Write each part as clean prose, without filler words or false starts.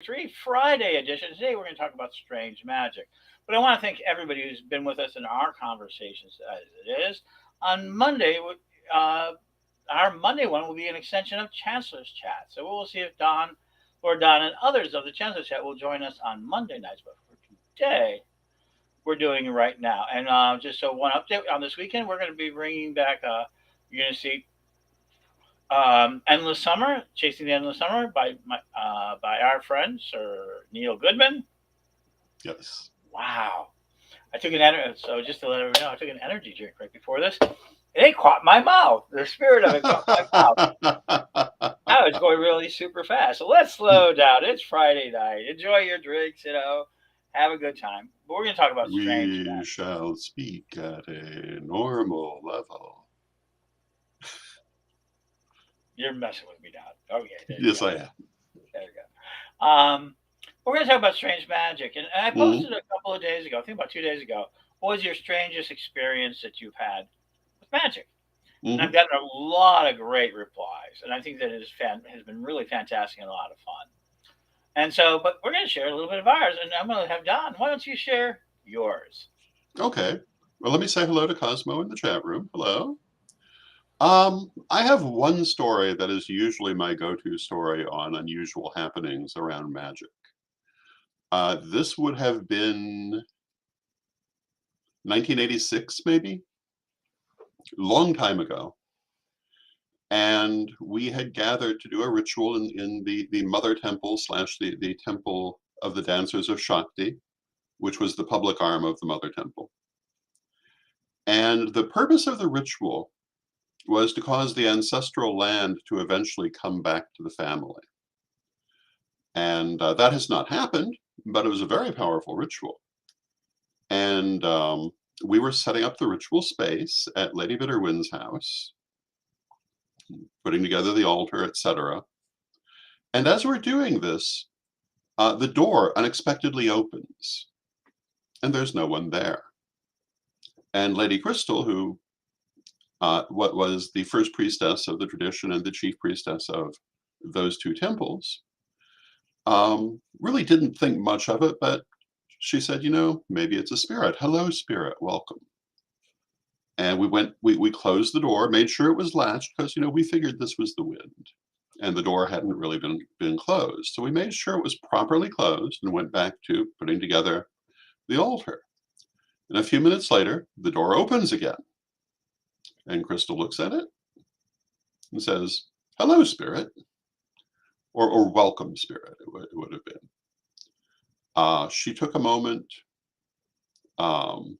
3 Friday edition. Today we're going to talk about strange magic. But I want to thank everybody who's been with us in our conversations as it is. On Monday, uh, our Monday one will be an extension of Chancellor's Chat. So we'll see if Lord Don, and others of the Chancellor's Chat will join us on Monday nights. But for today, we're doing it right now. And just so one update on this weekend, we're going to be bringing back, you're going to see Endless Summer, Chasing the Endless Summer by our friend Sir Neil Goodman. Yes. Wow. I took an energy, so just to let everyone know, I took an energy drink right before this. It caught my mouth. The spirit of it caught my mouth. I was going really super fast. So let's slow down. It's Friday night. Enjoy your drinks, have a good time. But we're going to talk about strange We magic. shall speak at a normal level. You're messing with me now. Okay, there you Yes, go. I am. There you go. We're going to talk about strange magic. And I Mhm, posted a couple of days ago, I think about 2 days ago, what was your strangest experience that you've had with magic? And I've mhm. gotten a lot of great replies. And I think that has been really fantastic and a lot of fun. And so, but we're going to share a little bit of ours. And I'm going to have Don, why don't you share yours? Okay. Well, let me say hello to Cosmo in the chat room. Hello. I have one story that is usually my go-to story on unusual happenings around magic. This would have been 1986, maybe, long time ago. And we had gathered to do a ritual in the Mother Temple slash the Temple of the Dancers of Shakti, which was the public arm of the Mother Temple. And the purpose of the ritual was to cause the ancestral land to eventually come back to the family. And that has not happened, but it was a very powerful ritual. And we were setting up the ritual space at Lady Bitterwind's house, putting together the altar, etc. And as we're doing this, the door unexpectedly opens, and there's no one there. And Lady Crystal, who what was the first priestess of the tradition and the chief priestess of those two temples, really didn't think much of it, but she said, maybe it's a spirit. Hello, spirit, welcome. And we closed the door, made sure it was latched because, we figured this was the wind and the door hadn't really been closed. So we made sure it was properly closed and went back to putting together the altar. And a few minutes later, the door opens again. And Crystal looks at it and says, hello, spirit, or welcome, spirit, it would have been. She took a moment um,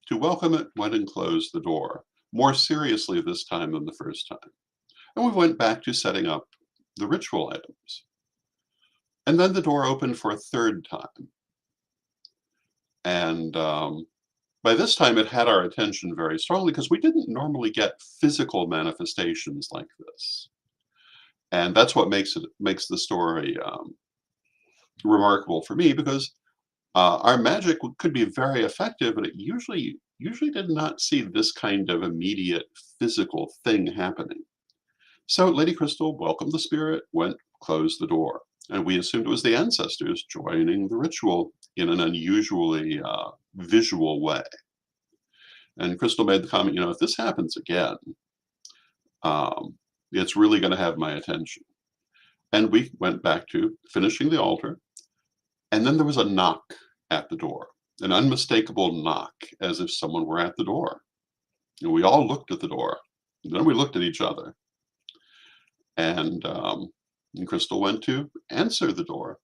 to welcome it, went and closed the door, more seriously this time than the first time. And we went back to setting up the ritual items. And then the door opened for a third time. And by this time, it had our attention very strongly because we didn't normally get physical manifestations like this. And that's what makes the story remarkable for me because our magic could be very effective, but it usually did not see this kind of immediate physical thing happening. So Lady Crystal welcomed the spirit, went, closed the door, and we assumed it was the ancestors joining the ritual in an unusually visual way. And Crystal made the comment, if this happens again, um, it's really going to have my attention. And we went back to finishing the altar, and then there was a knock at the door, an unmistakable knock, as if someone were at the door. And we all looked at the door. And then we looked at each other. And Crystal went to answer the door.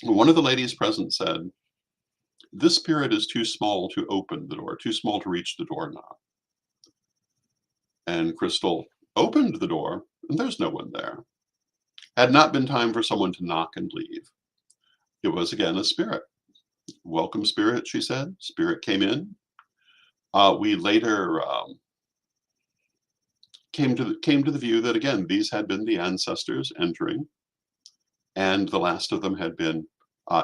One of the ladies present said, this spirit is too small to open the door, too small to reach the doorknob. And Crystal opened the door, and there's no one there. Had not been time for someone to knock and leave. It was again a spirit. Welcome, spirit, she said. Spirit came in. We later came to the view that again these had been the ancestors entering, and the last of them had been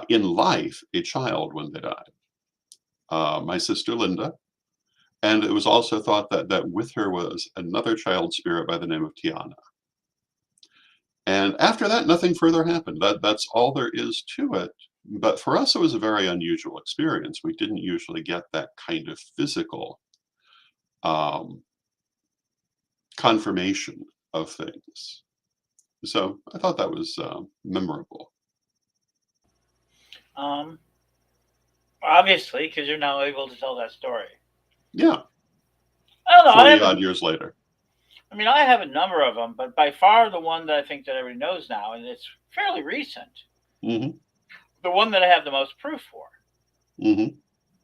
in life a child when they died. My sister Linda, and it was also thought that with her was another child spirit by the name of Tiana. And after that, nothing further happened. That's all there is to it. But for us, it was a very unusual experience. We didn't usually get that kind of physical um, confirmation of things. So I thought that was memorable. Um, Obviously, because you're now able to tell that story. Yeah, I don't know. 40 odd years later. I mean, I have a number of them, but by far the one that I think that everybody knows now, and it's fairly recent, Hmm. the one that I have the most proof for, Hmm.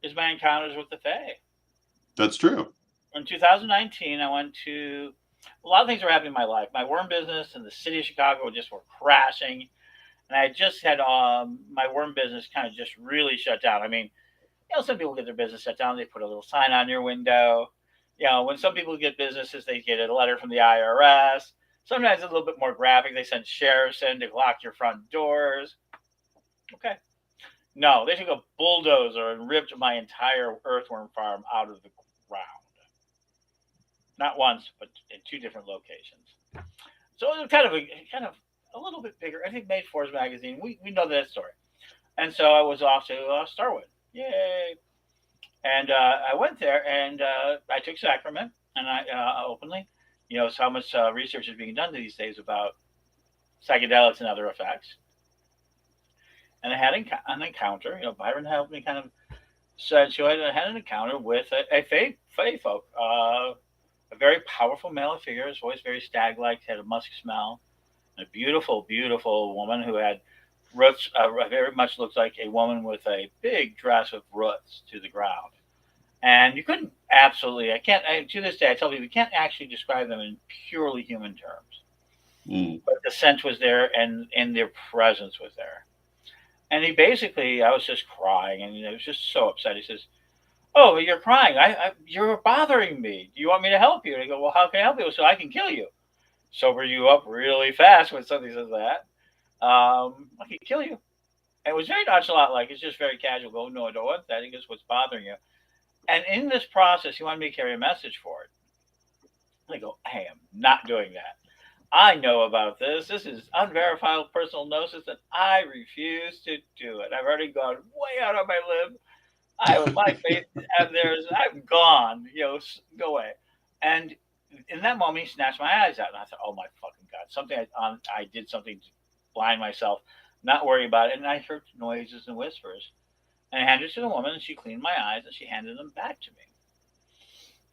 is my encounters with the Fae. That's true. In 2019, I went to a lot of things were happening in my life. My worm business and the city of Chicago just were crashing, and I just had my worm business kind of just really shut down. I mean, some people get their business shut down. They put a little sign on your window. When some people get businesses, they get a letter from the IRS. Sometimes it's a little bit more graphic. They send sheriffs in to lock your front doors. Okay. No, they took a bulldozer and ripped my entire earthworm farm out of the ground. Not once, but in two different locations. So it was kind of a little bit bigger. I think Made Fours magazine. We know that story. And so I was off to Starwood. Yay! And I went there and I took sacrament and I openly, so how much research is being done these days about psychedelics and other effects. And I had an encounter. Byron helped me kind of said so. I had an encounter with a fae folk, a very powerful male figure. His voice very stag-like, had a musk smell. A beautiful, beautiful woman who had roots. Very much looks like a woman with a big dress of roots to the ground. And you couldn't absolutely. To this day, I tell people you can't actually describe them in purely human terms. Mm. But the scent was there, and their presence was there. And he basically, I was just crying, and I was just so upset. He says, "Oh, you're crying. You're bothering me. Do you want me to help you?" And I go, "Well, how can I help you? So I can kill you. Sober you up really fast when somebody says that. I can kill you." And it was very nonchalant, like it's just very casual. Go, no, I don't want that. He goes, "What's bothering you?" And in this process, he wanted me to carry a message for it. And I go, "I am not doing that. I know about this. This is unverifiable personal gnosis, and I refuse to do it. I've already gone way out on my limb. My faith and theirs. I'm gone. Go away." And in that moment, he snatched my eyes out, and I thought, "Oh my fucking god! I did something to blind myself. Not worry about it." And I heard noises and whispers, and I handed it to the woman, and she cleaned my eyes, and she handed them back to me.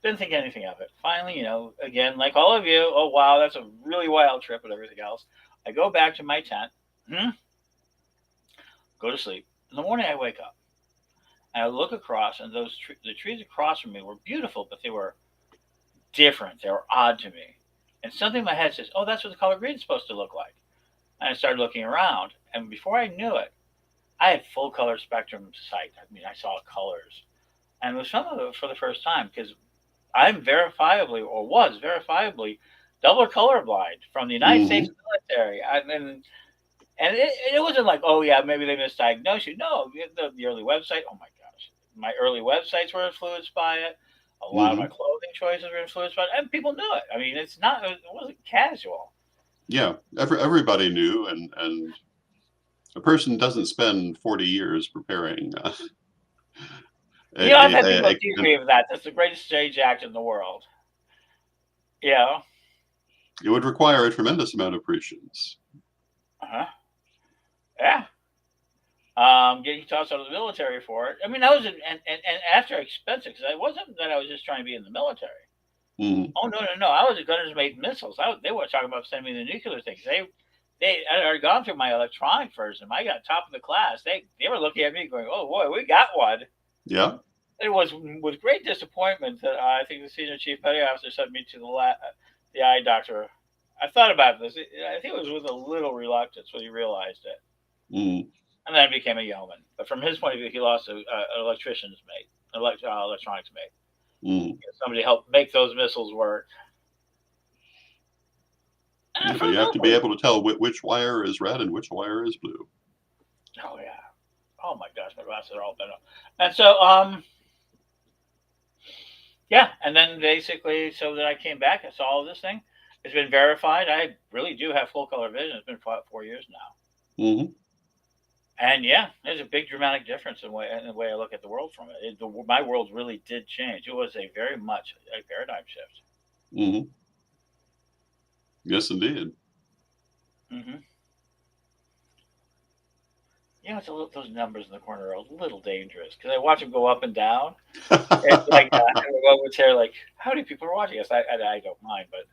Didn't think anything of it. Finally, again, like all of you, oh wow, that's a really wild trip and everything else. I go back to my tent, go to sleep. In the morning, I wake up and I look across, and the trees across from me were beautiful, but they were different. They were odd to me. And something in my head says, "Oh, that's what the color green is supposed to look like." And I started looking around, and before I knew it, I had full color spectrum sight. I mean, I saw colors, and it was some of it for the first time because I'm verifiably, or was verifiably, double colorblind from the United States Hmm. military. And it wasn't like, oh yeah, maybe they misdiagnosed you. No, the early website. Oh my gosh, my early websites were influenced by it. A lot of my Hmm. clothing choices were influenced by it, and people knew it. I mean, it wasn't casual. Yeah, everybody knew, and a person doesn't spend 40 years preparing I've had people a accuse me of that. That's the greatest stage act in the world. Yeah. it would require a tremendous amount of patience. Uh-huh. Yeah. Getting tossed out of the military for it. I mean, and after expensive because it wasn't that I was just trying to be in the military. Hmm. Oh no, no, no! I was a gunners made missiles. They were talking about sending me the nuclear things. They had already gone through my electronic version. I got top of the class. They were looking at me going, "Oh boy, we got one." Yeah. It was with great disappointment that I think the senior chief petty officer sent me to the eye doctor. I thought about this. I think it was with a little reluctance when he realized it. Mm. And then I became a yeoman. But from his point of view, he lost an electrician's mate, electronics mate. Mm. Somebody helped make those missiles work. Yeah, And but for you the have most to be part, able to tell which wire is red and which wire is blue. oh yeah, oh my gosh, my glasses are all bent up. And so, yeah, and then basically, so that I came back, I saw all this thing. It's been verified. I really do have full color vision. It's been 4 years now. Mm-hmm. And yeah, there's a big dramatic difference in the way I look at the world from it. My world really did change. It was a very much a paradigm shift. Mm-hmm. Yes, indeed. Mm-hmm. It's those numbers in the corner are a little dangerous because I watch them go up and down. It's like I go over there, like, how many people are watching us? I don't mind, but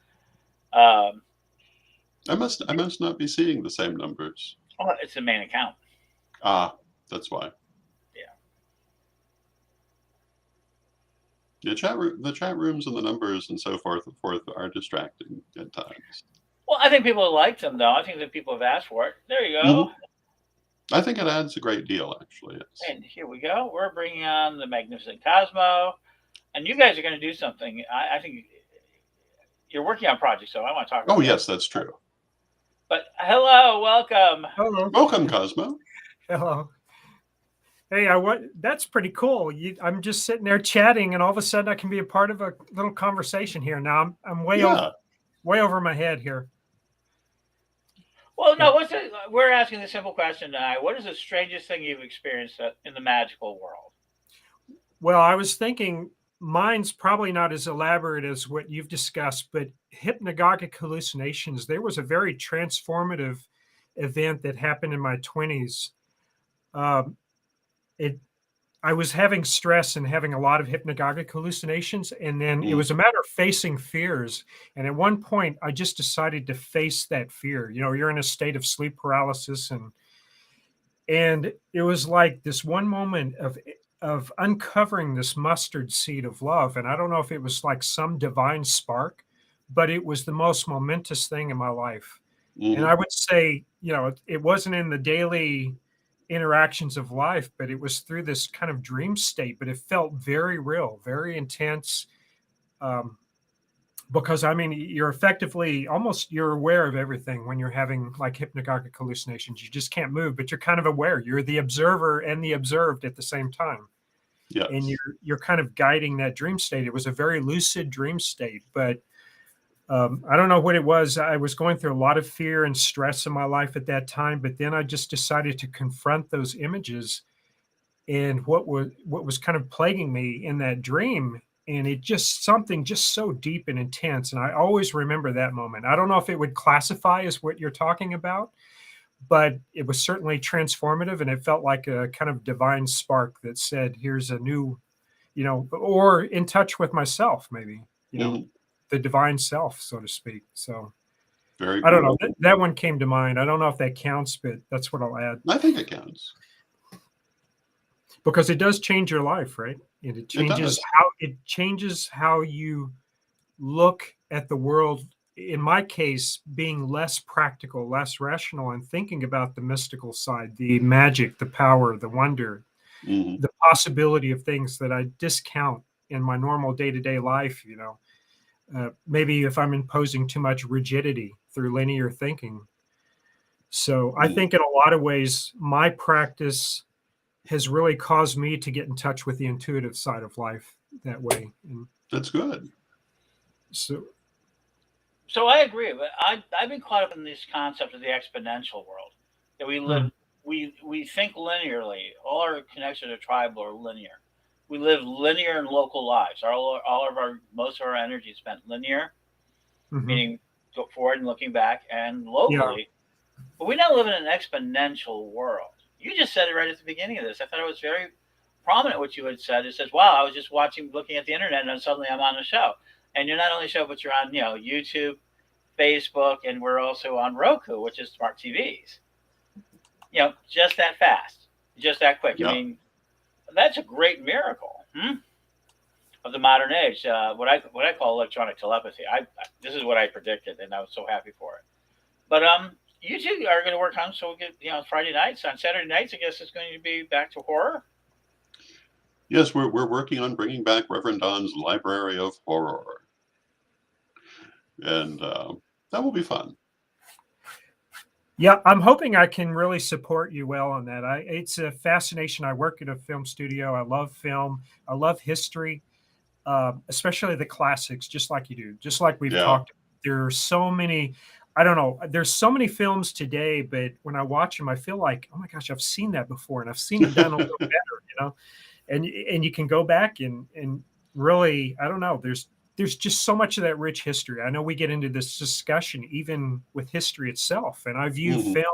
I must not be seeing the same numbers. oh, it's the main account. Ah, that's why. Yeah. The chat rooms and the numbers and so forth are distracting at times. Well, I think people like them though. I think that people have asked for it. There you go. Mm-hmm. I think it adds a great deal, actually. Yes. And here we go. We're bringing on the magnificent Cosmo, and you guys are going to do something. I think you're working on projects, so I want to talk about. Oh, yes, that's true. But hello, welcome. Hello. Welcome, Cosmo. Hello. Hey, that's pretty cool. I'm just sitting there chatting, and all of a sudden I can be a part of a little conversation here. Now I'm way over my head here. Well, no, we're asking the simple question tonight. What is the strangest thing you've experienced in the magical world? Well, I was thinking mine's probably not as elaborate as what you've discussed, but hypnagogic hallucinations. There was a very transformative event that happened in my 20s. I was having stress and having a lot of hypnagogic hallucinations, and then it was a matter of facing fears. And at one point, I just decided to face that fear. You're in a state of sleep paralysis, and it was like this one moment of uncovering this mustard seed of love. And I don't know if it was like some divine spark, but it was the most momentous thing in my life. Mm-hmm. And I would say, it wasn't in the daily interactions of life, but it was through this kind of dream state, but it felt very real, very intense. Because you're effectively you're aware of everything when you're having like hypnagogic hallucinations. You just can't move, but you're kind of aware. You're the observer and the observed at the same time. Yes. And you're kind of guiding that dream state. It was a very lucid dream state, but I don't know what it was. I was going through a lot of fear and stress in my life at that time, but then I just decided to confront those images and what was kind of plaguing me in that dream. And it just something just so deep and intense. And I always remember that moment. I don't know if it would classify as what you're talking about, but it was certainly transformative. And it felt like a kind of divine spark that said, here's a new, or in touch with myself, maybe, the divine self, so to speak. So very cool. I don't know. That one came to mind. I don't know if that counts, but that's what I'll add. I think it counts. Because it does change your life, right? And it changes how you look at the world. In my case, being less practical, less rational, and thinking about the mystical side, the magic, the power, the wonder, the possibility of things that I discount in my normal day-to-day life, maybe if I'm imposing too much rigidity through linear thinking. So I think in a lot of ways, my practice has really caused me to get in touch with the intuitive side of life that way. And that's good. So I agree, but I've been caught up in this concept of the exponential world that we live. We think linearly. All our connections to tribal are linear. We live linear and local lives. Most of our energy is spent linear, meaning go forward and looking back, and locally. Yeah. But we now live in an exponential world. You just said it right at the beginning of this. I thought it was very prominent what you had said. It says, wow, I was just looking at the internet, and then suddenly I'm on a show. And you're not only a show, but you're on, YouTube, Facebook, and we're also on Roku, which is smart TVs. Just that fast, just that quick. Yeah. That's a great miracle of the modern age. What I call electronic telepathy. This is what I predicted, and I was so happy for it. But you two are going to work on, so we'll get Friday nights. On Saturday nights, I guess it's going to be back to horror. Yes, we're working on bringing back Reverend Don's Library of Horror, and that will be fun. Yeah, I'm hoping I can really support you well on that. It's a fascination. I work at a film studio. I love film. I love history, especially the classics, just like you do, just like we've talked about There are so many, I don't know, there's so many films today, but when I watch them, I feel like, oh my gosh, I've seen that before, and I've seen it done a little better. And you can go back and really, I don't know, there's just so much of that rich history. I know we get into this discussion even with history itself, and I view film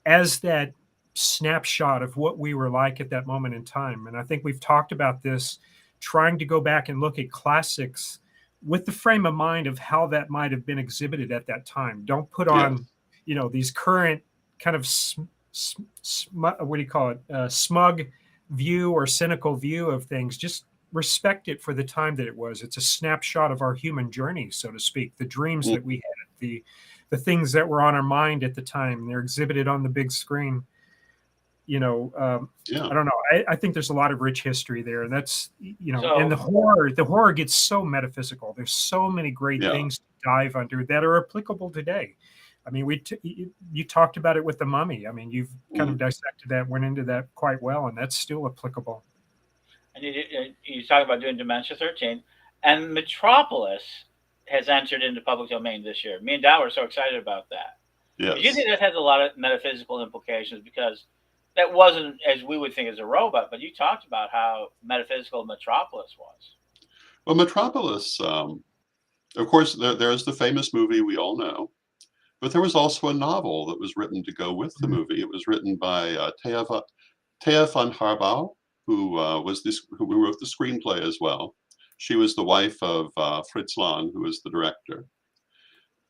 as that snapshot of what we were like at that moment in time. And I think we've talked about this, trying to go back and look at classics with the frame of mind of how that might have been exhibited at that time. Don't put on, these current kind of what do you call it? Smug view or cynical view of things. Just respect it for the time that it was. It's a snapshot of our human journey, so to speak, the dreams that we had, the things that were on our mind at the time. They're exhibited on the big screen. I don't know. I think there's a lot of rich history there, and that's, and the horror gets so metaphysical. There's so many great things to dive under that are applicable today. I mean, you talked about it with the Mummy. I mean, you've kind of dissected that, went into that quite well, and that's still applicable. And you talk about doing Dementia 13, and Metropolis has entered into public domain this year. Me and Dow are so excited about that. Yes. You think that has a lot of metaphysical implications, because that wasn't as we would think as a robot, but you talked about how metaphysical Metropolis was. Well, Metropolis, of course, there's the famous movie we all know, but there was also a novel that was written to go with the movie. It was written by Thea van Harbou, who wrote the screenplay as well. She was the wife of Fritz Lang, who was the director.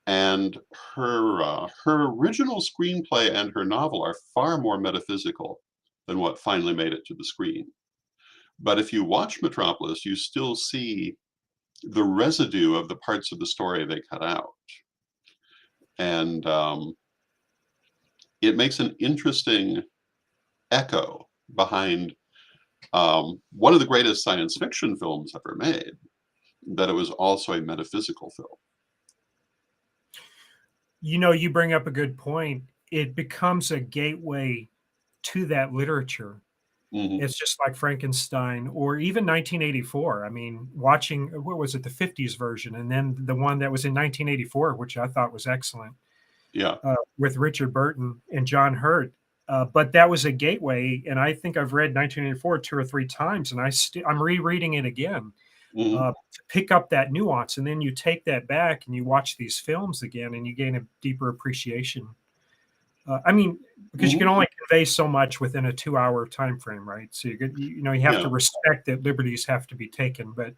And her original screenplay and her novel are far more metaphysical than what finally made it to the screen. But if you watch Metropolis, you still see the residue of the parts of the story they cut out. And it makes an interesting echo behind one of the greatest science fiction films ever made, that it was also a metaphysical film. You bring up a good point. It becomes a gateway to that literature. It's just like Frankenstein, or even 1984. I mean, watching, what was it, the 50s version, and then the one that was in 1984, which I thought was excellent. Yeah. With Richard Burton and John Hurt. But that was a gateway, and I think I've read 1984 2 or 3 times, and I'm rereading it again to pick up that nuance. And then you take that back and you watch these films again, and you gain a deeper appreciation. Because you can only convey so much within a 2-hour time frame, right? So you have to respect that liberties have to be taken. But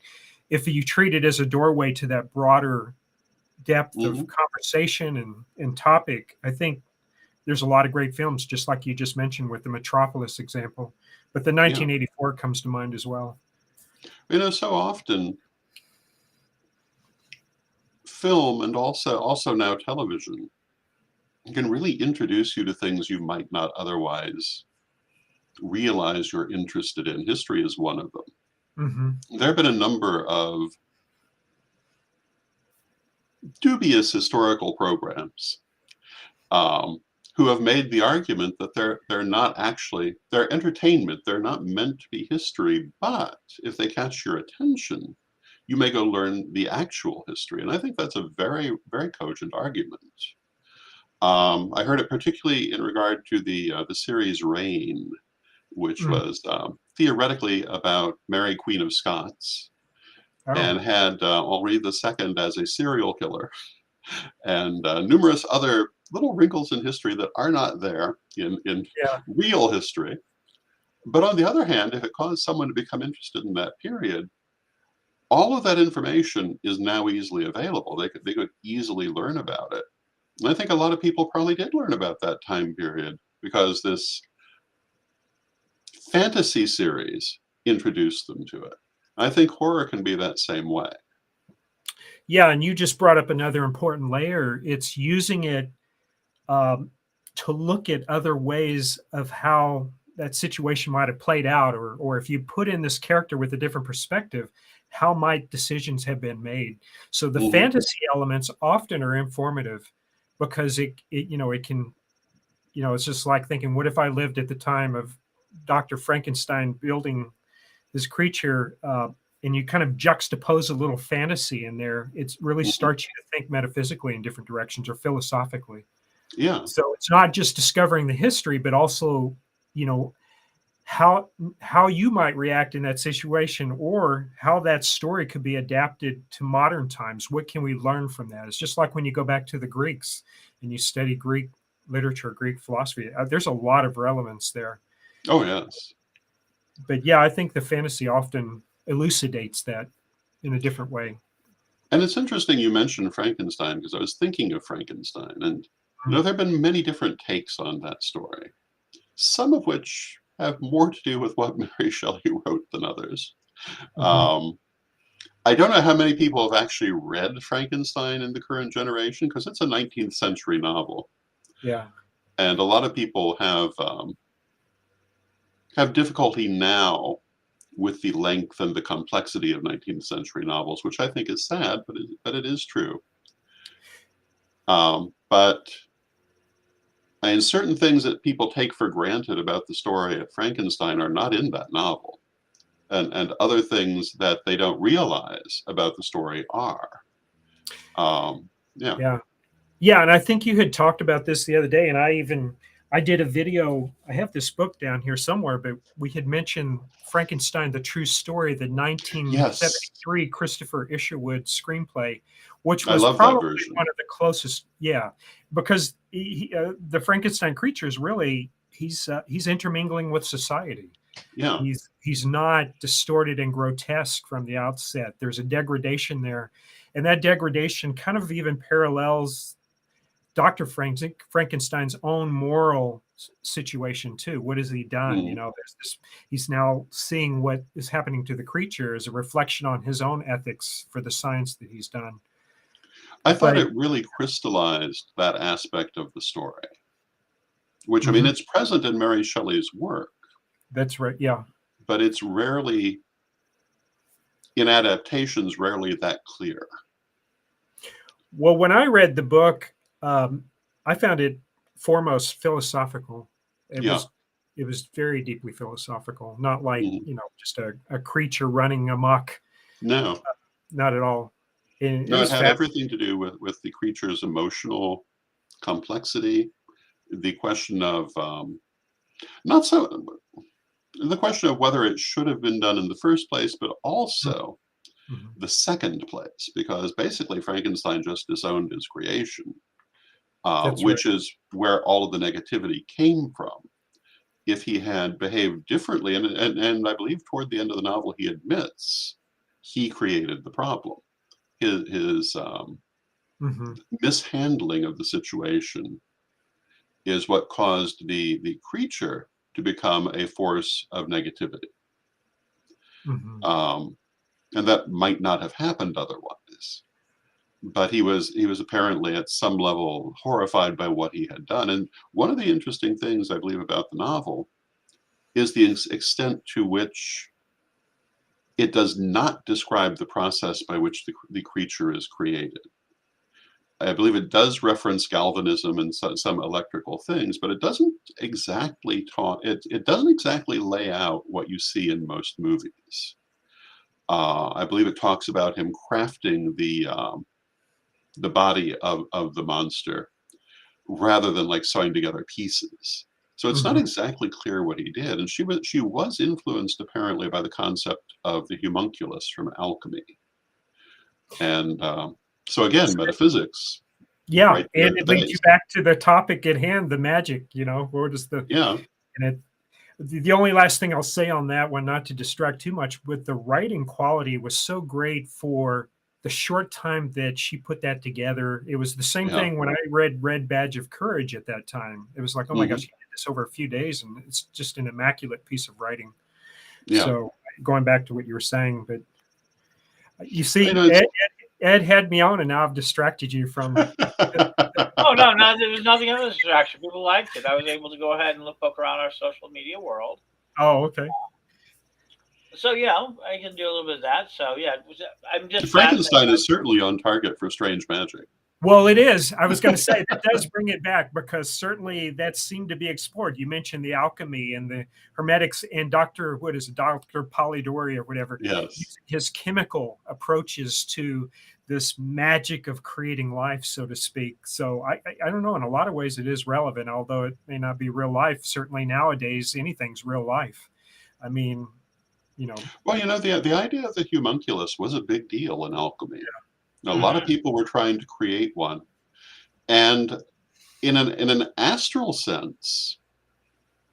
if you treat it as a doorway to that broader depth of conversation and topic, I think there's a lot of great films, just like you just mentioned with the Metropolis example. But the 1984 comes to mind as well. So often film, and also now television, can really introduce you to things you might not otherwise realize you're interested in. History is one of them. There have been a number of dubious historical programs who have made the argument that they're not actually, they're entertainment, they're not meant to be history, but if they catch your attention, you may go learn the actual history. And I think that's a very, very cogent argument. I heard it particularly in regard to the series Reign, which was theoretically about Mary, Queen of Scots, and had Henri II as a serial killer, and numerous other little wrinkles in history that are not there in real history. But on the other hand, if it caused someone to become interested in that period, all of that information is now easily available. They could easily learn about it. And I think a lot of people probably did learn about that time period because this fantasy series introduced them to it. I think horror can be that same way. Yeah, and you just brought up another important layer. It's using it to look at other ways of how that situation might have played out, or if you put in this character with a different perspective, how might decisions have been made. So the fantasy elements often are informative because it can, it's just like thinking, what if I lived at the time of Dr. Frankenstein building this creature? and you kind of juxtapose a little fantasy in there, it really starts you to think metaphysically in different directions or philosophically. Yeah. So it's not just discovering the history, but also, you know, how you might react in that situation, or how that story could be adapted to modern times. What can we learn from that? It's just like when you go back to the Greeks and you study Greek literature, Greek philosophy, there's a lot of relevance there. Oh, yes. But yeah, I think the fantasy often elucidates that in a different way. And it's interesting you mentioned Frankenstein, because I was thinking of Frankenstein, and you know, there have been many different takes on that story, some of which have more to do with what Mary Shelley wrote than others. I don't know how many people have actually read Frankenstein in the current generation, because it's a 19th century novel. Yeah. And a lot of people have difficulty now with the length and the complexity of 19th century novels, which I think is sad, but it is true. But I mean, certain things that people take for granted about the story of Frankenstein are not in that novel, and other things that they don't realize about the story are. Yeah. Yeah, and I think you had talked about this the other day, and I did a video. I have this book down here somewhere, but we had mentioned Frankenstein, the True Story, the 1973 Yes. Christopher Isherwood screenplay, which I was love that probably version. one of the closest. Yeah, because the Frankenstein creature is really he's intermingling with society. Yeah. He's not distorted and grotesque from the outset. There's a degradation there, and that degradation kind of even parallels Dr. Frankenstein's own moral situation too. What has he done? You know, there's this. He's now seeing what is happening to the creature as a reflection on his own ethics for the science that he's done. I thought it really crystallized that aspect of the story, which I mean, it's present in Mary Shelley's work. That's right. Yeah. But it's rarely, in adaptations, rarely that clear. Well, when I read the book, I found it foremost philosophical. It was very deeply philosophical, not like, you know, just a creature running amok. No. Not at all. No, it had everything to do with the creature's emotional complexity, the question of the question of whether it should have been done in the first place, but also the second place, because basically Frankenstein just disowned his creation, which is where all of the negativity came from. If he had behaved differently, and I believe toward the end of the novel he admits he created the problem. His mishandling of the situation is what caused the creature to become a force of negativity. And that might not have happened otherwise. But he was apparently at some level horrified by what he had done. And one of the interesting things I believe about the novel is the extent to which it does not describe the process by which the creature is created. I believe it does reference galvanism and some electrical things, but it doesn't exactly it doesn't exactly lay out what you see in most movies. I believe it talks about him crafting the body of the monster rather than like sewing together pieces. So it's not exactly clear what he did. And she was influenced apparently by the concept of the homunculus from alchemy. And so again, metaphysics. Yeah, right, and it leads you back to the topic at hand, the magic, you know, where does the and the only last thing I'll say on that one, not to distract too much, with the writing quality was so great for the short time that she put that together. It was the same thing when I read Red Badge of Courage at that time. It was like, oh my gosh, she did this over a few days, and it's just an immaculate piece of writing. So going back to what you were saying, but you see, Ed had me on, and now I've distracted you from. Oh no, there was nothing of a distraction. People liked it. I was able to go ahead and poke around our social media world. Oh, okay. So yeah, I can do a little bit of that. So yeah, I'm just Frankenstein is certainly on target for strange magic. Well, it is. I was going to say that does bring it back, because certainly that seemed to be explored. You mentioned the alchemy and the hermetics, and Dr. Polidori or whatever, Yes. using his chemical approaches to this magic of creating life, so to speak. So I don't know. In a lot of ways, it is relevant, although it may not be real life. Certainly nowadays, anything's real life. I mean, you know. Well, the idea of the homunculus was a big deal in alchemy. A lot of Mhm. people were trying to create one, and in an astral sense,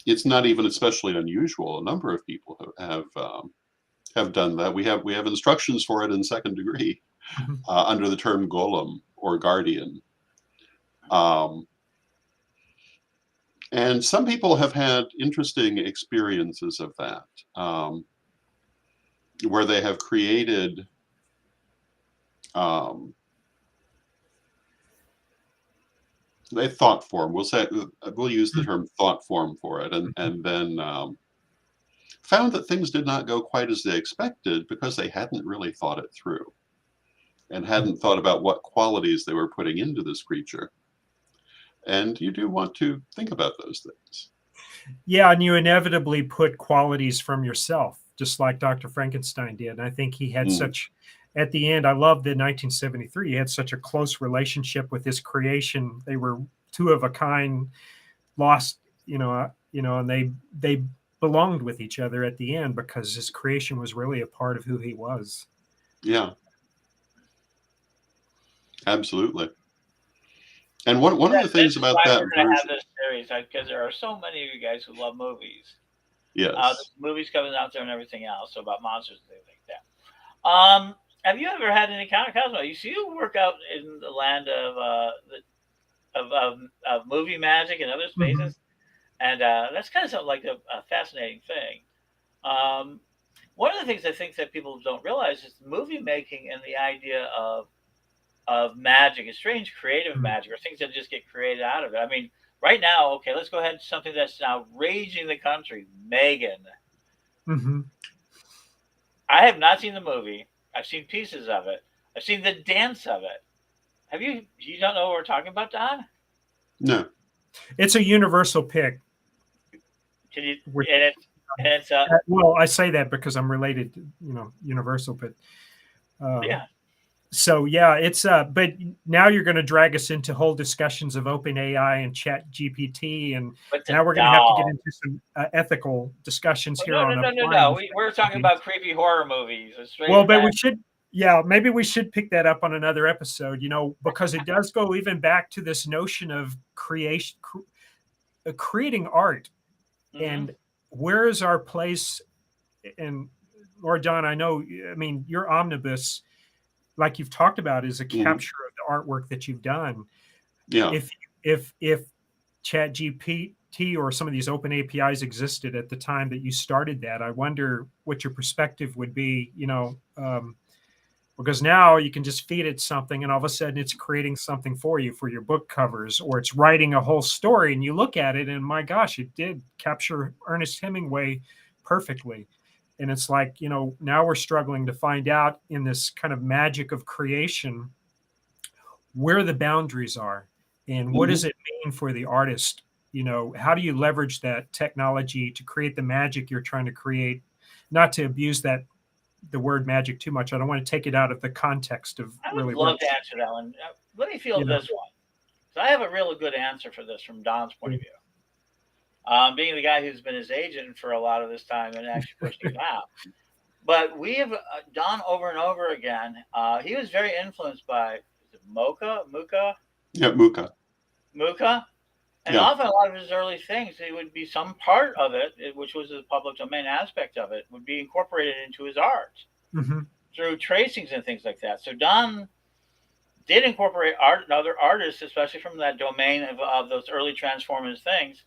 it's not even especially unusual. A number of people have done that. We have instructions for it in second degree Mhm. under the term golem or guardian. Um, and some people have had interesting experiences of that, where they have created um, a thought form. We'll use the term thought form for it, and then found that things did not go quite as they expected because they hadn't really thought it through and hadn't thought about what qualities they were putting into this creature. And you do want to think about those things. Yeah, and you inevitably put qualities from yourself, just like Dr. Frankenstein did. And I think he had Mm, such, at the end, I love the 1973, he had such a close relationship with his creation. They were two of a kind, lost, and they belonged with each other at the end, because his creation was really a part of who he was. yeah, absolutely. And one of the This things is about why that we're going to have version, this series, because there are so many of you guys who love movies. yes. There's movies coming out there and everything else, so about monsters and things like that. Have you ever had any encounter, Cosmo? You work out in the land of movie magic and other Mhm. spaces, and that's kind of something like a fascinating thing. Um, One of the things I think that people don't realize is movie making and the idea of magic, a strange creative Mhm. magic, or things that just get created out of it. I mean, right now, okay, let's go ahead to something that's now raging the country, Megan. Mhm. I have not seen the movie. I've seen pieces of it. I've seen the dance of it. Have you? You don't know what we're talking about, Don? No. It's a universal pick. Can you? Which, And it's well, I say that because I'm related to, Universal, but um, yeah. so yeah, it's but now you're going to drag us into whole discussions of open AI and chat GPT, and But the now we're going to have to get doll. into some ethical discussions Oh, here no, no, on no, no, applying no. these We're talking technologies. about creepy horror movies, a Well, strange but we magic. should, yeah, maybe we should pick that up on another episode, because it does go even back to this notion of creating art, Hmm. and where is our place. And Lord John, I know, I mean, your omnibus, like you've talked about, is a Hmm. capture of the artwork that you've done. Yeah. If chat gpt or some of these open apis existed at the time that you started that, I wonder what your perspective would be, because now you can just feed it something and all of a sudden it's creating something for you for your book covers, or it's writing a whole story and you look at it and my gosh, it did capture Ernest Hemingway perfectly. And it's like, now we're struggling to find out in this kind of magic of creation where the boundaries are and what Hmm. does it mean for the artist. How do you leverage that technology to create the magic you're trying to create, not to abuse the word magic too much. I don't want to take it out of the context of I would really what love to it's, answer that one. Let me you field know this one. So I have a really good answer for this from Don's point yeah. of view. Being the guy who's been his agent for a lot of this time and actually pushing him out. But we have Don over and over again. He was very influenced by, is it Yeah, Muka. Muka, and Yeah. often a lot of his early things, it would be some part of it, which was the public domain aspect of it, would be incorporated into his art Hmm. through tracings and things like that. So Don did incorporate art and other artists, especially from that domain of those early transformers things.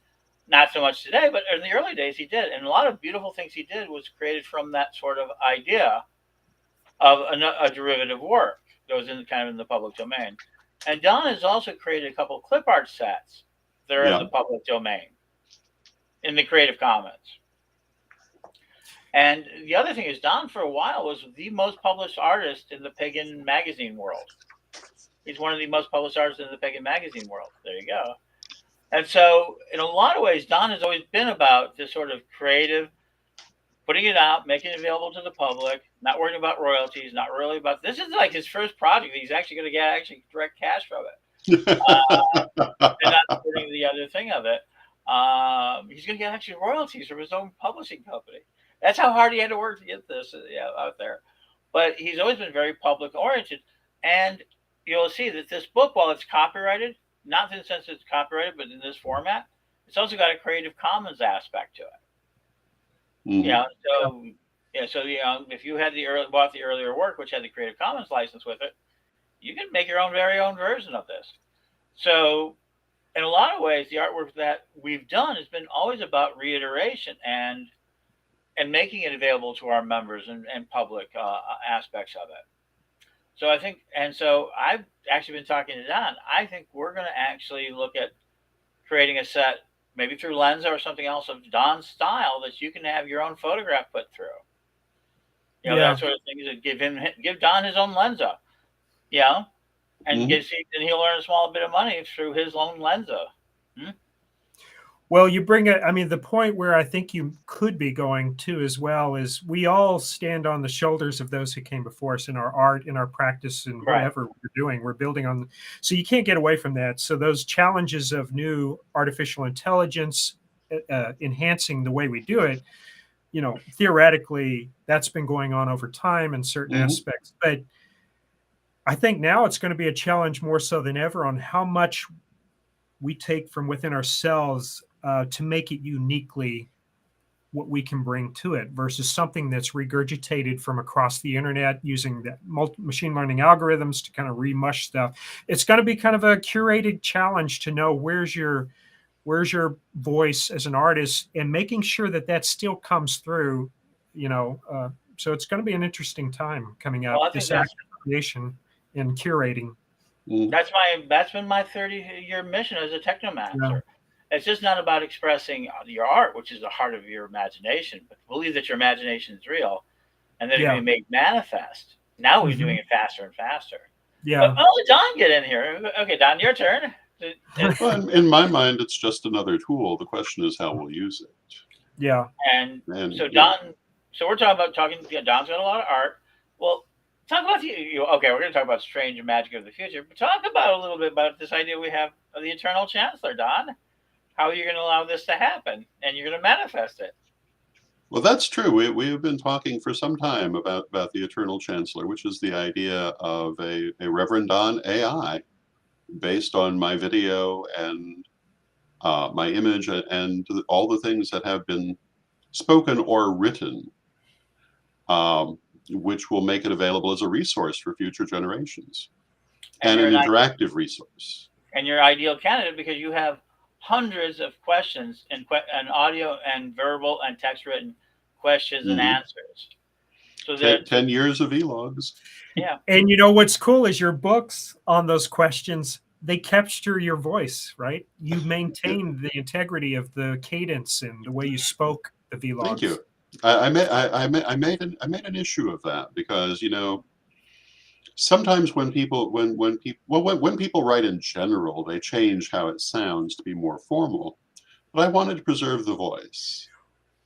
Not so much today, but in the early days he did, and a lot of beautiful things he did was created from that sort of idea of a derivative work that was in kind of in the public domain. And Don has also created a couple of clip art sets that are in Yeah. the public domain in the Creative Commons. And the other thing is, Don for a while was the most published artist in the pagan magazine world. He's one of the most published artists in the pagan magazine world. There you go. And so, in a lot of ways, Don has always been about this sort of creative, putting it out, making it available to the public, not worrying about royalties, not really about. This is like his first project. He's actually going to get direct cash from it, and not putting the other thing of it. He's going to get actually royalties from his own publishing company. That's how hard he had to work to get this out there. But he's always been very public oriented, and you'll see that this book, while it's copyrighted, not in the sense that it's copyrighted, but in this format, it's also got a Creative Commons aspect to it. Mm-hmm. So if you had bought the earlier work, which had the Creative Commons license with it, you can make your very own version of this. So, in a lot of ways, the artwork that we've done has been always about reiteration and making it available to our members and public aspects of it. So I think, and so I've actually been talking to Don. I think we're going to actually look at creating a set, maybe through Lenza or something else, of Don's style that you can have your own photograph put through. That sort of thing. Give Don his own Lenza, and and he'll earn a small bit of money through his own Lenza. Well, you bring it. I mean, the point where I think you could be going to as well is we all stand on the shoulders of those who came before us in our art, in our practice, and whatever we're doing. We're building on. So you can't get away from that. So those challenges of new artificial intelligence enhancing the way we do it, theoretically, that's been going on over time in certain aspects. But I think now it's going to be a challenge more so than ever on how much we take from within ourselves to make it uniquely what we can bring to it versus something that's regurgitated from across the internet using the machine learning algorithms to kind of remush stuff. It's going to be kind of a curated challenge to know where's your voice as an artist and making sure that still comes through, so it's going to be an interesting time coming up. Well, this act of creation and curating. That's been my 30-year mission as a technomancer. Yeah. It's just not about expressing your art, which is the heart of your imagination, but believe that your imagination is real and that it can be made manifest. Now we're doing it faster and faster. Yeah. But, Don, get in here. Okay, Don, your turn. Well, in my mind, it's just another tool. The question is how we'll use it. Yeah. And so Don, so we're Don's got a lot of art. Well, talk about okay, we're going to talk about strange and magic of the future, but talk about a little bit about this idea we have of the Eternal Chancellor, Don. How are you going to allow this to happen? And you're going to manifest it. Well, that's true. We have been talking for some time about the Eternal Chancellor, which is the idea of a Reverend Don AI based on my video and my image and all the things that have been spoken or written, which will make it available as a resource for future generations and an interactive resource. And your ideal candidate because you have hundreds of questions and audio and verbal and text written questions and answers. So 10 years of e-logs. Yeah. And what's cool is your books on those questions, they capture your voice, right? You maintain the integrity of the cadence and the way you spoke the vlogs. Thank you. I made an issue of that because sometimes when people write in general, they change how it sounds to be more formal. But I wanted to preserve the voice.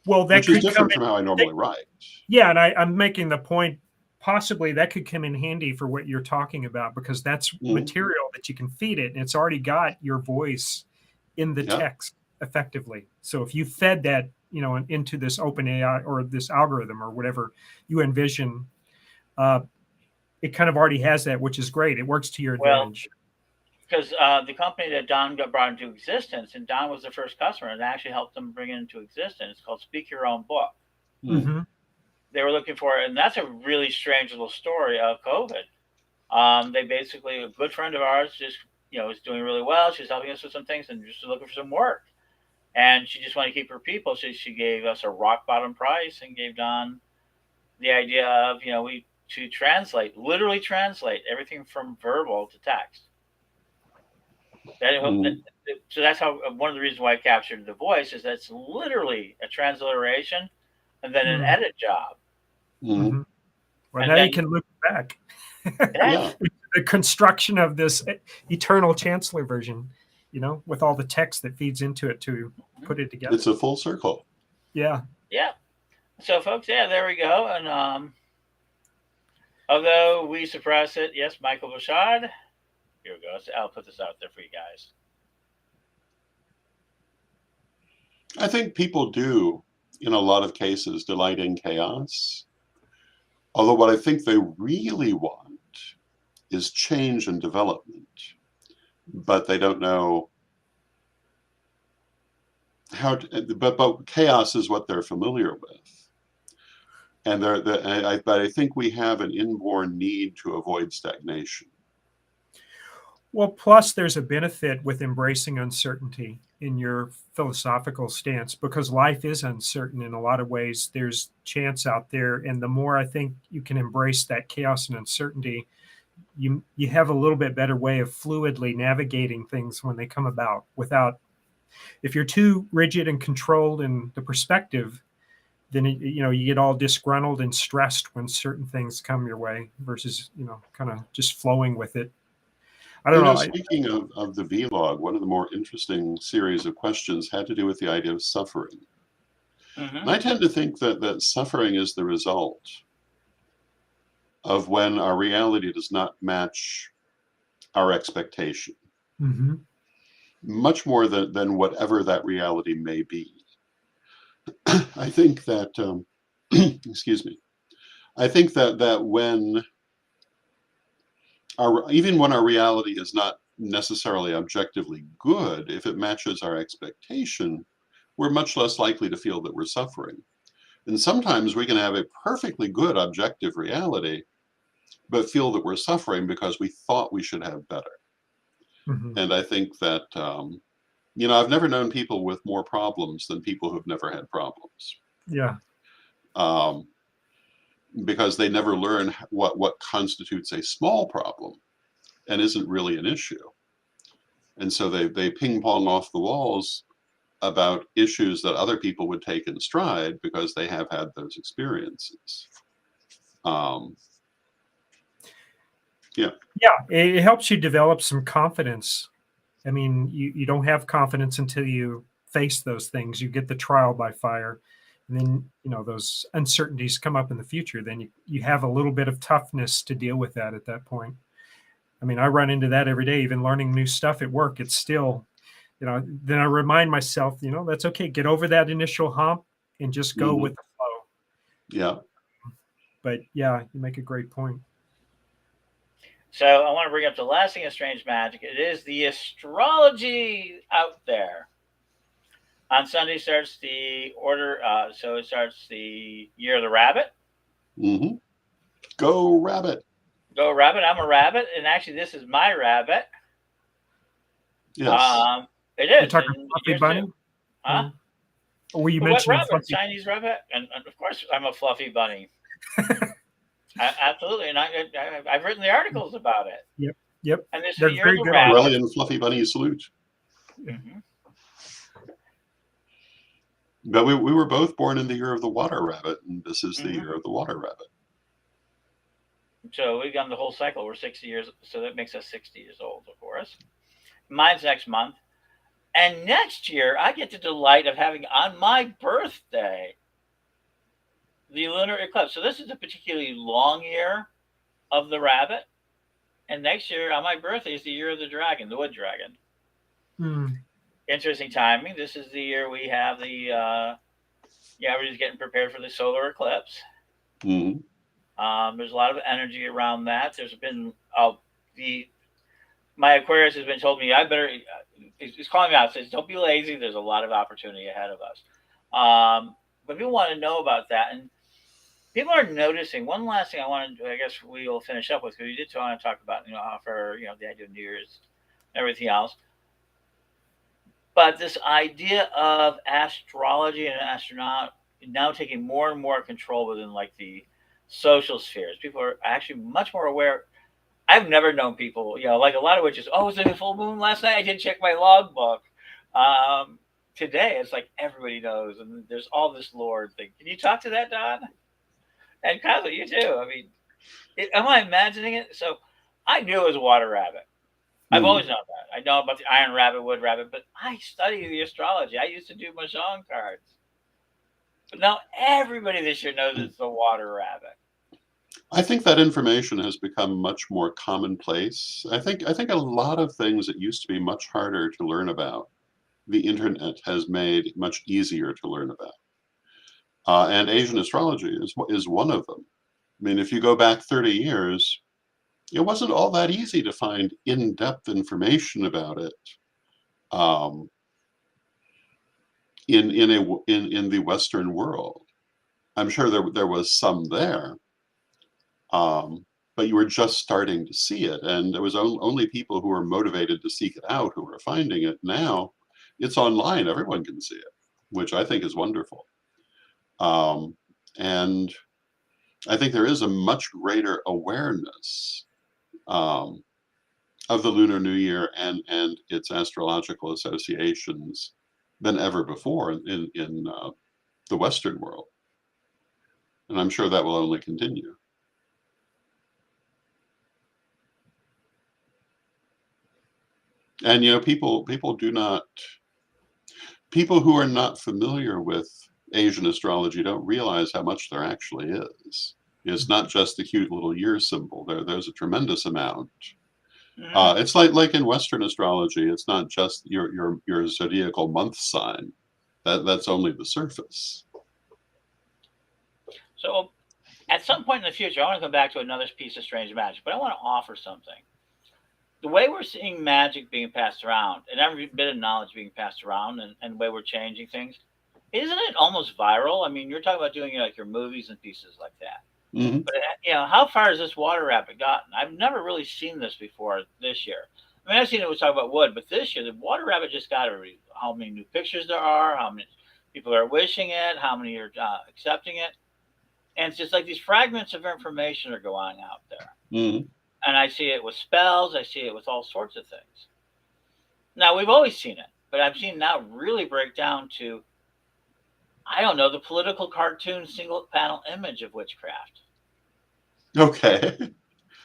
Well, that which is different from how I normally write. Yeah, and I'm making the point. Possibly that could come in handy for what you're talking about because that's material that you can feed it, and it's already got your voice in the text effectively. So if you fed that, into this open AI or this algorithm or whatever you envision, it kind of already has that, which is great. It works to your advantage. Because the company that Don got brought into existence, and Don was the first customer, and actually helped them bring it into existence. It's called Speak Your Own Book. Mm-hmm. They were looking for it, and that's a really strange little story of COVID. They basically, a good friend of ours just, was doing really well. She was helping us with some things and just looking for some work. And she just wanted to keep her people, so she gave us a rock bottom price and gave Don the idea of, to literally translate everything from verbal to text. So that's how one of the reasons why I captured the voice is that's literally a transliteration and then an edit job. Mm-hmm. Well, now you can look back. Yeah, The construction of this eternal Chancellor version, with all the text that feeds into it to put it together. it's a full circle. Yeah. Yeah. So, folks, yeah, there we go. And although we suppress it, yes, Michael Bouchard. Here we go. I'll put this out there for you guys. I think people do, in a lot of cases, delight in chaos. Although what I think they really want is change and development, but they don't know how to, but chaos is what they're familiar with. And but I think we have an inborn need to avoid stagnation. Well, plus there's a benefit with embracing uncertainty in your philosophical stance, because life is uncertain in a lot of ways. There's chance out there, and the more I think you can embrace that chaos and uncertainty, you have a little bit better way of fluidly navigating things when they come about. Without, if you're too rigid and controlled in the perspective, then you get all disgruntled and stressed when certain things come your way versus kind of just flowing with it. I don't know. Speaking of the vlog, one of the more interesting series of questions had to do with the idea of suffering. And I tend to think that suffering is the result of when our reality does not match our expectation, much more than whatever that reality may be. I think that, excuse me, I think that when even when our reality is not necessarily objectively good, if it matches our expectation, we're much less likely to feel that we're suffering. And sometimes we can have a perfectly good objective reality, but feel that we're suffering because we thought we should have better. And I think that, I've never known people with more problems than people who've never had problems. Yeah. Because they never learn what constitutes a small problem and isn't really an issue. And so they ping pong off the walls about issues that other people would take in stride because they have had those experiences. Yeah, it helps you develop some confidence. I mean, you don't have confidence until you face those things. You get the trial by fire. And then, those uncertainties come up in the future. Then you have a little bit of toughness to deal with that at that point. I mean, I run into that every day, even learning new stuff at work. It's still, then I remind myself, that's okay. Get over that initial hump and just go with the flow. Yeah. But yeah, you make a great point. So I want to bring up the last thing of Strange Magic. It is the astrology out there. On Sunday starts the order. So it starts the year of the rabbit. Go rabbit. Go rabbit. I'm a rabbit, and actually, this is my rabbit. Yes. It is. You're talking fluffy bunny? Huh? Or you mentioned rabbit? Chinese rabbit, and of course, I'm a fluffy bunny. Absolutely, and I've written the articles about it. Yep. And this They're is the year very of the good. rabbit. Brilliant fluffy bunny salute. But we were both born in the year of the water rabbit, and this is the year of the water rabbit. So we've gone the whole cycle. We're 60 years, so that makes us 60 years old, of course. Mine's next month. And next year, I get the delight of having on my birthday the lunar eclipse. So this is a particularly long year of the rabbit. And next year, on my birthday, is the year of the dragon, the wood dragon. Interesting timing. This is the year we have the, we're just getting prepared for the solar eclipse. There's a lot of energy around that. There's been, my Aquarius has been told me, he's calling me out, says, don't be lazy. There's a lot of opportunity ahead of us. But people want to know about that. And people are noticing. One last thing I guess we will finish up with, because we did want to talk about, how for, the idea of New Year's and everything else. But this idea of astrology and astronaut now taking more and more control within like the social spheres. People are actually much more aware. I've never known people, like a lot of witches. Oh, was it a full moon last night? I didn't check my logbook. Today, it's like everybody knows, and there's all this lore thing. Can you talk to that, Don? And Kyla, you too. I mean, Am I imagining it? So I knew it was a water rabbit. I've always known that. I know about the iron rabbit, wood rabbit, but I study the astrology. I used to do mahjong cards. But now everybody this year knows it's the water rabbit. I think that information has become much more commonplace. I think a lot of things that used to be much harder to learn about, the internet has made much easier to learn about. And Asian astrology is one of them. I mean, if you go back 30 years, it wasn't all that easy to find in-depth information about it in the Western world. I'm sure there was some there, but you were just starting to see it, and there was only people who were motivated to seek it out who were finding it. Now it's online; everyone can see it, which I think is wonderful. And I think there is a much greater awareness of the Lunar New Year and its astrological associations than ever before in the Western world, and I'm sure that will only continue. And people who are not familiar with Asian astrology don't realize how much there actually is. It's not just the cute little year symbol. There's a tremendous amount. It's like in Western astrology. It's not just your zodiacal month sign. That's only the surface. So, at some point in the future, I want to come back to another piece of strange magic, but I want to offer something. The way we're seeing magic being passed around and every bit of knowledge being passed around and the way we're changing things, isn't it almost viral? I mean, you're talking about doing like your movies and pieces like that. Mm-hmm. But how far has this water rabbit gotten? I've never really seen this before this year. I mean, I've seen it was talking about wood, but this year the water rabbit just got how many new pictures there are, how many people are wishing it, how many are accepting it, and it's just like these fragments of information are going out there. Mm-hmm. And I see it with spells. I see it with all sorts of things. Now, we've always seen it, but I've seen now really break down to, I don't know, the political cartoon single panel image of witchcraft. Okay.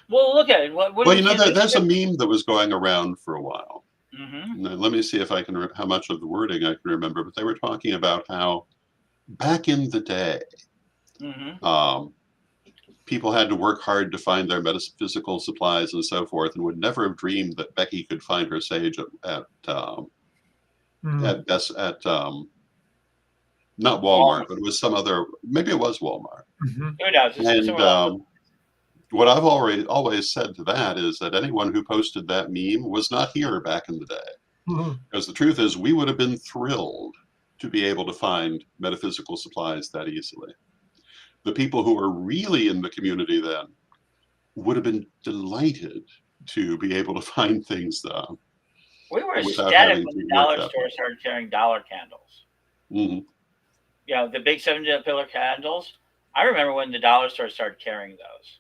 Well, look at it. What there's a meme that was going around for a while. Mm-hmm. Now, let me see if I can how much of the wording I can remember. But they were talking about how back in the day, people had to work hard to find their metaphysical supplies and so forth, and would never have dreamed that Becky could find her sage at not Walmart, but it was some other. Maybe it was Walmart. Mm-hmm. Who knows? And what I've always said to that is that anyone who posted that meme was not here back in the day, because the truth is we would have been thrilled to be able to find metaphysical supplies that easily. The people who were really in the community then would have been delighted to be able to find things. We were ecstatic when the dollar store started carrying dollar candles. Mm-hmm. The big 7-pillar candles. I remember when the dollar store started carrying those.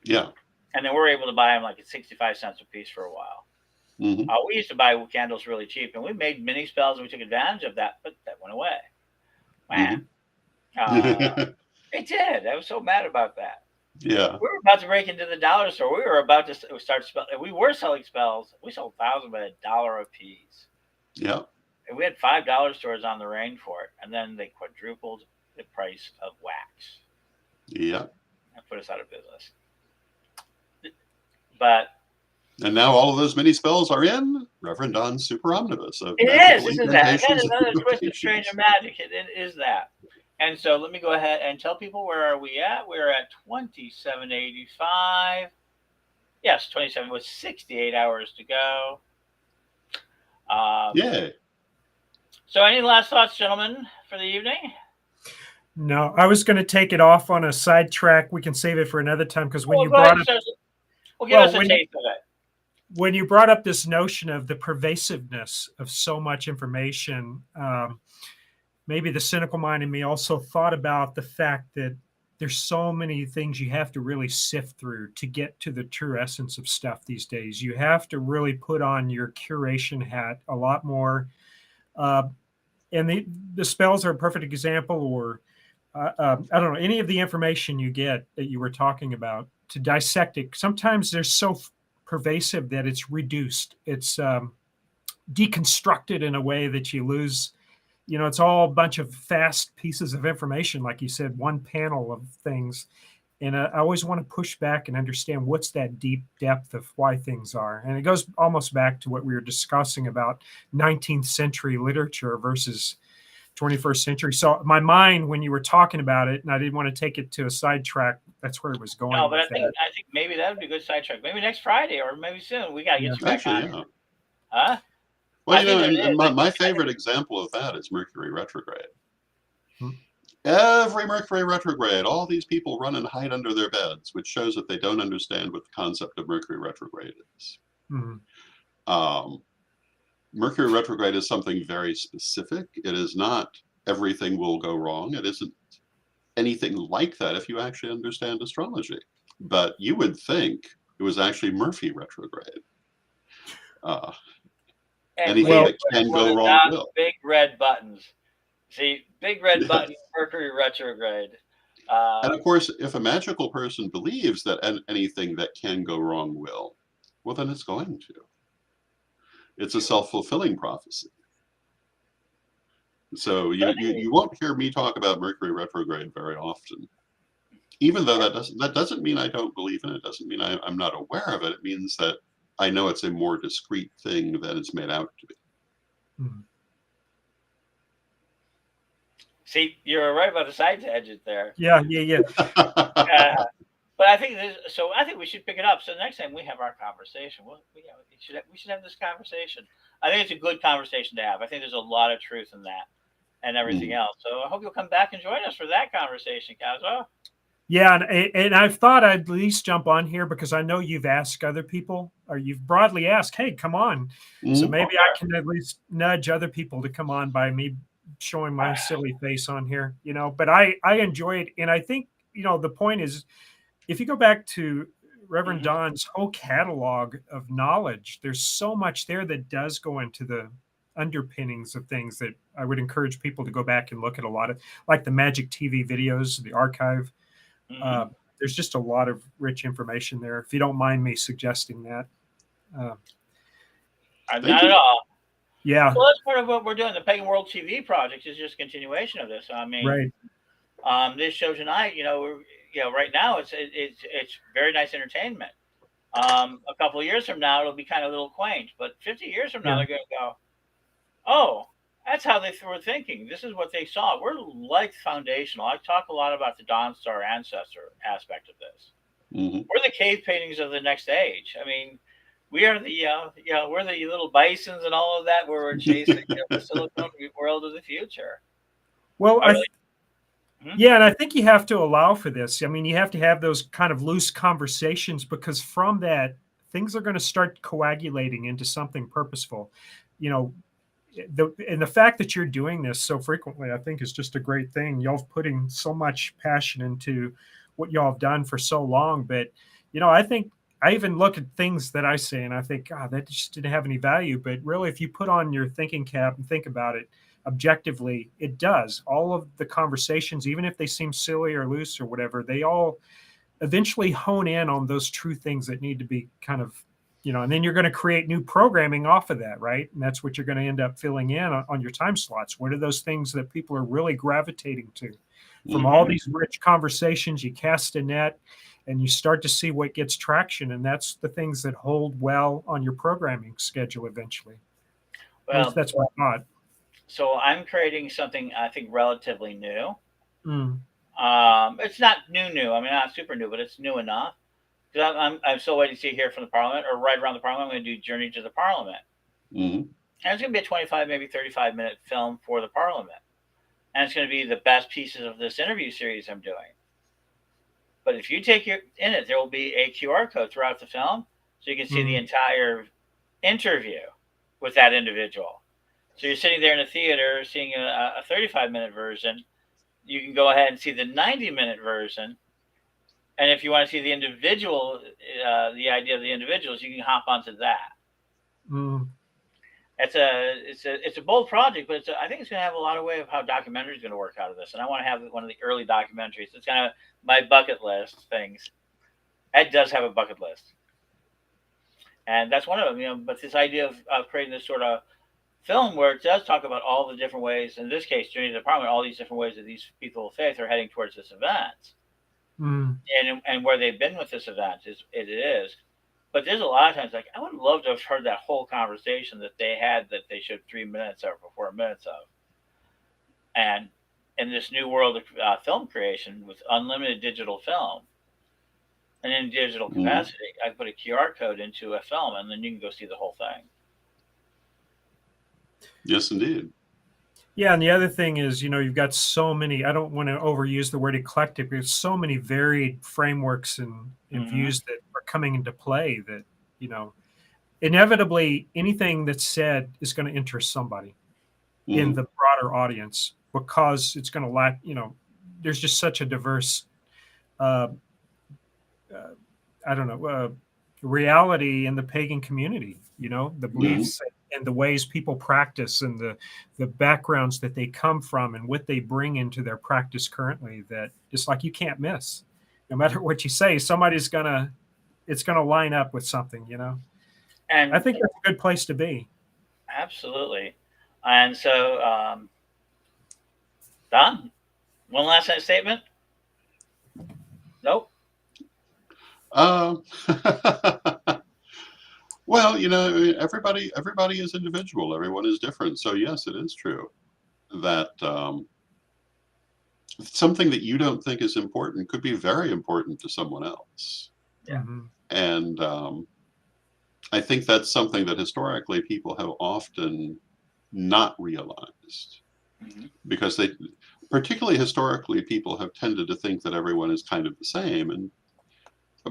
Yeah. And then we were able to buy them like at 65 cents a piece for a while. Mm-hmm. We used to buy candles really cheap, and we made mini spells, and we took advantage of that, but that went away. Man. Mm-hmm. It did. I was so mad about that. Yeah. We were about to break into the dollar store. We were about to start spells. We were selling spells. We sold thousands by $1 a piece. Yeah. And we had $5 stores on the range for it, and then they quadrupled the price of wax. Yeah. And put us out of business. But and now all of those mini spells are in Reverend Don's Super Omnibus. It is. This is that. That is another twist of Stranger Magic. It is that. And so let me go ahead and tell people, where are we at? We're at 2785. Yes, 27 with 68 hours to go. Yay. So any last thoughts, gentlemen, for the evening? No, I was going to take it off on a sidetrack. We can save it for another time, because when you brought up... give us a taste of it. When you brought up this notion of the pervasiveness of so much information, maybe the cynical mind in me also thought about the fact that there's so many things you have to really sift through to get to the true essence of stuff these days. You have to really put on your curation hat a lot more. And the spells are a perfect example, or I don't know, any of the information you get that you were talking about. to dissect it. Sometimes they're so pervasive that it's reduced. It's deconstructed in a way that you lose. It's all a bunch of fast pieces of information, like you said, one panel of things. And I always want to push back and understand what's that deep depth of why things are. And it goes almost back to what we were discussing about 19th century literature versus 21st century. So my mind, when you were talking about it, and I didn't want to take it to a sidetrack, that's where it was going. No, but I think maybe that would be a good sidetrack. Maybe next Friday or maybe soon. We got to get you back on. Yeah. Huh? Well, and my favorite example of that is Mercury retrograde. Every Mercury retrograde, all these people run and hide under their beds, which shows that they don't understand what the concept of Mercury retrograde is. Mercury retrograde is something very specific. It is not everything will go wrong. It isn't anything like that if you actually understand astrology. But you would think it was actually Murphy retrograde. Anything that can go wrong will. Big red buttons. See, big red button, Mercury retrograde. And of course, if a magical person believes that anything that can go wrong will, well, then it's going to. It's a self-fulfilling prophecy. So you won't hear me talk about Mercury retrograde very often. Even though that doesn't mean I don't believe in it. Doesn't mean I'm not aware of it. It means that I know it's a more discrete thing than it's made out to be. See, you're right about the side tangent there. Yeah. But I think I think we should pick it up. So the next time we have our conversation, we should have this conversation. I think it's a good conversation to have. I think there's a lot of truth in that and everything else. So I hope you'll come back and join us for that conversation, Caswell. Yeah, and I've thought I'd at least jump on here because I know you've asked other people, or you've broadly asked, hey, come on. So maybe I can at least nudge other people to come on by me showing my silly face on here, but I enjoy it. And I think, the point is, if you go back to Reverend Don's whole catalog of knowledge, there's so much there that does go into the underpinnings of things that I would encourage people to go back and look at a lot of, like the Magick TV videos, the archive. There's just a lot of rich information there. If you don't mind me suggesting that. Not at all. Yeah. Well, that's part of what we're doing. The Pagan World TV project is just a continuation of this. I mean, right. This show tonight, right now it's very nice entertainment. A couple of years from now, it'll be kind of a little quaint, but 50 years from now, they're going to go, oh, that's how they were thinking. This is what they saw. We're like foundational. I talk a lot about the Dawn Star ancestor aspect of this. We're the cave paintings of the next age. I mean, we are we're the little bisons and all of that. Where we're chasing the silicon world of the future. Well, yeah, and I think you have to allow for this. I mean, you have to have those kind of loose conversations because from that, things are going to start coagulating into something purposeful. And the fact that you're doing this so frequently, I think, is just a great thing. Y'all putting so much passion into what y'all have done for so long. But, I think I even look at things that I say and I think, God, that just didn't have any value. But really, if you put on your thinking cap and think about it objectively, it does. All of the conversations, even if they seem silly or loose or whatever, they all eventually hone in on those true things that need to be kind of, and then you're going to create new programming off of that, right? And that's what you're going to end up filling in on your time slots. What are those things that people are really gravitating to? From all these rich conversations, you cast a net and you start to see what gets traction. And that's the things that hold well on your programming schedule eventually. Well, that's my thought. So I'm creating something I think relatively new. It's not new. I mean, not super new, but it's new enough. I'm still waiting to see here from the Parliament, or right around the Parliament. I'm going to do Journey to the Parliament. And it's going to be a 25, maybe 35-minute film for the Parliament. And it's going to be the best pieces of this interview series I'm doing. But if you take in it, there will be a QR code throughout the film, so you can see the entire interview with that individual. So you're sitting there in a theater seeing a 35-minute version. You can go ahead and see the 90-minute version. And if you want to see the individual, the idea of the individuals, you can hop onto that. It's a bold project, but I think it's going to have a lot of way of how documentary is going to work out of this. And I want to have one of the early documentaries. It's kind of my bucket list things. Ed does have a bucket list, and that's one of them. But this idea of creating this sort of film where it does talk about all the different ways, in this case, Journey to the Department, all these different ways that these people of faith are heading towards this event, and where they've been with this event it is. But there's a lot of times, like, I would love to have heard that whole conversation that they had that they showed 3 minutes of or 4 minutes of. And in this new world of film creation with unlimited digital film and in digital capacity, I put a QR code into a film and then you can go see the whole thing. Yes, indeed. Yeah, and the other thing is, you've got so many, I don't want to overuse the word eclectic, there's so many varied frameworks and views that are coming into play that, inevitably anything that's said is going to interest somebody in the broader audience because it's going to lack, there's just such a diverse, reality in the pagan community, the beliefs and the ways people practice and the backgrounds that they come from and what they bring into their practice currently, that it's like you can't miss. No matter what you say, it's gonna line up with something, And I think that's a good place to be. Absolutely. And so, Don, one last statement? Nope. Well, everybody is individual. Everyone is different. So yes, it is true that something that you don't think is important could be very important to someone else. Yeah. And I think that's something that historically people have often not realized, because particularly historically, people have tended to think that everyone is kind of the same. And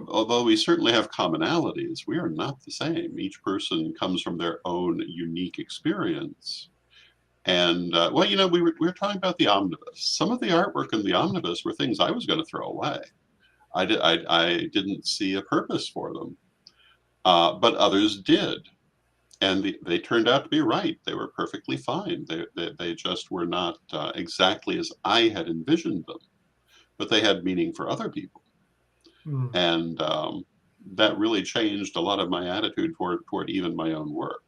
although we certainly have commonalities, we are not the same. Each person comes from their own unique experience. And we were talking about the omnibus. Some of the artwork in the omnibus were things I was going to throw away. I didn't see a purpose for them, but others did, and they turned out to be right. They were perfectly fine. They just were not exactly as I had envisioned them, but they had meaning for other people. And that really changed a lot of my attitude toward even my own work.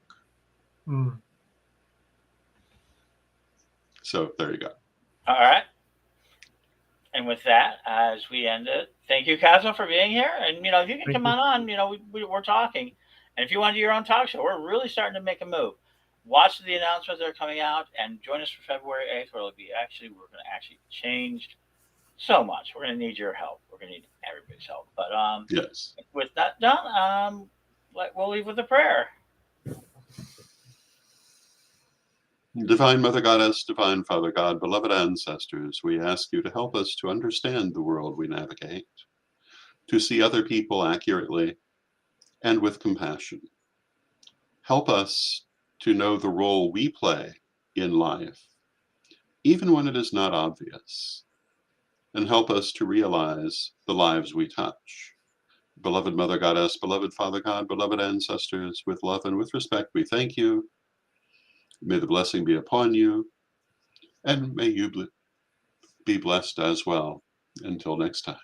So there you go. All right. And with that, as we end it, thank you, Cosmo, for being here. And, if you can come on, we're talking. And if you want to do your own talk show, we're really starting to make a move. Watch the announcements that are coming out and join us for February 8th, where we're going to actually change so much. We're going to need your help. We're going to need everybody's help. But yes. With that done, we'll leave with a prayer. Divine Mother Goddess, Divine Father God, beloved ancestors, we ask you to help us to understand the world we navigate, to see other people accurately and with compassion. Help us to know the role we play in life, even when it is not obvious, and help us to realize the lives we touch. Beloved Mother Goddess, beloved Father God, beloved ancestors, with love and with respect, we thank you. May the blessing be upon you, and may you be blessed as well. Until next time.